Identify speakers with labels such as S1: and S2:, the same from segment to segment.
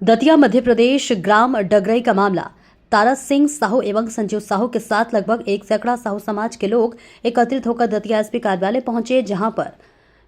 S1: दतिया मध्य प्रदेश ग्राम डगरई का मामला। तारा सिंह साहू एवं संजीव साहू के साथ लगभग 1 सैकड़ा साहू समाज के लोग एकत्रित होकर दतिया एसपी कार्यालय पहुंचे, जहां पर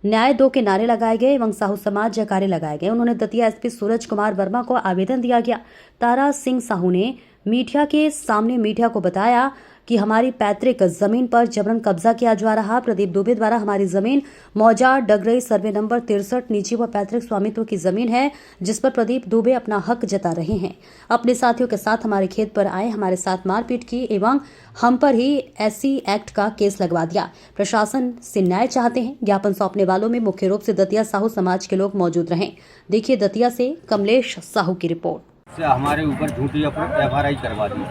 S1: न्याय दो के नारे लगाए गए एवं साहू समाज जयकारे लगाए गए। उन्होंने दतिया एसपी सूरज कुमार वर्मा को आवेदन दिया गया। तारा सिंह साहू ने मीडिया के सामने मीडिया को बताया कि हमारी पैतृक जमीन पर जबरन कब्जा किया जा रहा। प्रदीप दुबे द्वारा हमारी जमीन मौजा डगरई सर्वे नंबर 63 निजी व पैतृक स्वामित्व की जमीन है, जिस पर प्रदीप दुबे अपना हक जता रहे हैं। अपने साथियों के साथ हमारे खेत पर आए, हमारे साथ मारपीट की एवं हम पर ही एससी एक्ट का केस लगवा दिया। प्रशासन से न्याय चाहते हैं। ज्ञापन सौंपने वालों में मुख्य रूप से दतिया साहू समाज के लोग मौजूद रहे। देखिए दतिया से कमलेश साहू की रिपोर्ट।
S2: हमारे ऊपर झूठी FRI करवा दी।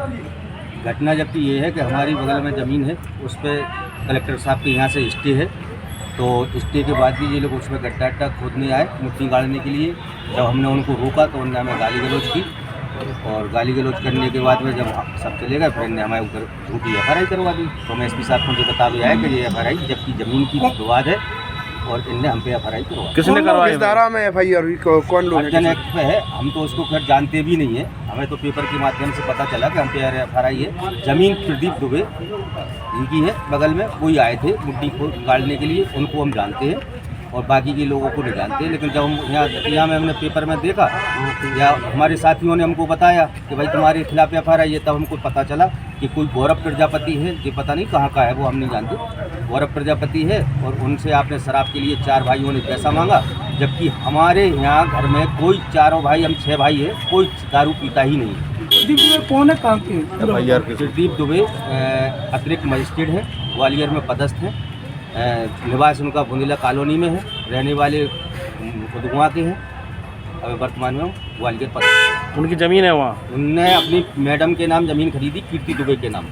S2: घटना जबकि ये है कि हमारी बगल में ज़मीन है, उस पर कलेक्टर साहब के यहाँ से स्टे है, तो स्टे के बाद भी ये लोग उसमें गड्ढा खोदने आए मिट्टी गाड़ने के लिए। जब हमने उनको रोका तो उन्होंने हमें गाली गलौज की, और गाली गलौज करने के बाद में जब सब चले गए फिर इन्हें हमारे ऊपर झूठी FRI करवा दी। तो मैं एसपी साहब को मुझे बता दिया है कि ये FRI जबकि ज़मीन की विवाद है और इनने हम पे FRI करवा।
S3: किसने करवाया?
S4: किस धारा में FIR कौन लोग
S2: अर्जन एक्ट पे है। हम तो उसको खैर जानते भी नहीं है, हमें तो पेपर के माध्यम से पता चला कि हम पे FRI है। ज़मीन प्रदीप दुबे इनकी है, बगल में कोई आए थे मिट्टी को गाड़ने के लिए, उनको हम जानते हैं और बाकी के लोगों को नहीं जानते। लेकिन जब हम यहाँ में हमने पेपर में देखा या हमारे साथियों ने हमको बताया कि भाई तुम्हारे खिलाफ FRI है, तब हमको पता चला कि कोई गौरव प्रजापति है, ये पता नहीं कहाँ का है, वो हम नहीं जानते। गौरव प्रजापति है और उनसे आपने शराब के लिए 4 भाइयों ने पैसा मांगा, जबकि हमारे यहाँ घर में कोई 4 भाई, हम 6 भाई है, कोई दारू पीता ही नहीं।
S4: प्रदीप दुबे कौन है, कहाँ के?
S2: प्रदीप दुबे अतिरिक्त मजिस्ट्रेट है, ग्वालियर में पदस्थ है। निवास उनका बुंदेला कॉलोनी में है, रहने वाले खुदगुआ के हैं। अभी वर्तमान में ग्वालियर पदस्थ।
S3: उनकी ज़मीन है वहाँ?
S2: उनने अपनी मैडम के नाम ज़मीन खरीदी, कीर्ति दुबे के नाम।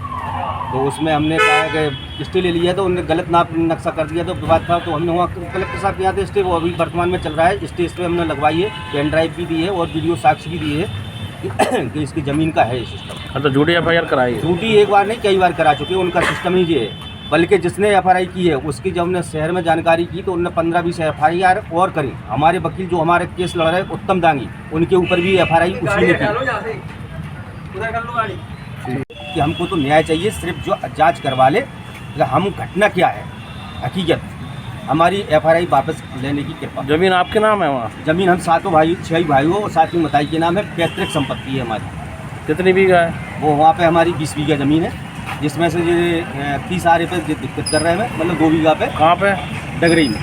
S2: तो उसमें हमने कहा कि स्टे ले लिया, तो उन्होंने गलत नक्शा कर दिया, तो विवाद था। तो हमने वहाँ कलेक्टर साहब के यहाँ से स्टे, वो अभी वर्तमान में चल रहा है। स्टे इस पर हमने लगवाई है, पेन ड्राइव भी दी है और वीडियो साक्ष्य भी दी है कि इसकी ज़मीन का है सिस्टम।
S3: तो झूठी FIR कराई है?
S2: झूठी एक बार नहीं, कई बार करा चुके हैं। उनका सिस्टम ही ये है। बल्कि जिसने FRI की है उसकी जब हमने शहर में जानकारी की तो उन्होंने 15-20 FIR और करी। हमारे वकील जो हमारे केस लड़ रहे उत्तम दांगी, उनके ऊपर भी FRI उसी ने की। कि हमको तो न्याय चाहिए, सिर्फ जो जांच करवा ले कि हम घटना क्या है, हकीकत हमारी FRI वापस लेने की कृपा।
S3: ज़मीन आपके नाम है वहाँ?
S2: ज़मीन हम 7 भाई 6 भाइयों और 7 मताई के नाम है। पैतृक संपत्ति है हमारी।
S3: कितनी बीघा है
S2: वो? वहाँ पे हमारी 20 बीघा ज़मीन है, जिसमें से ये 30 आरे पे दिक्कत कर रहे हैं, मतलब 2 बीघा पे।
S3: कहाँ पे?
S2: डगरई में।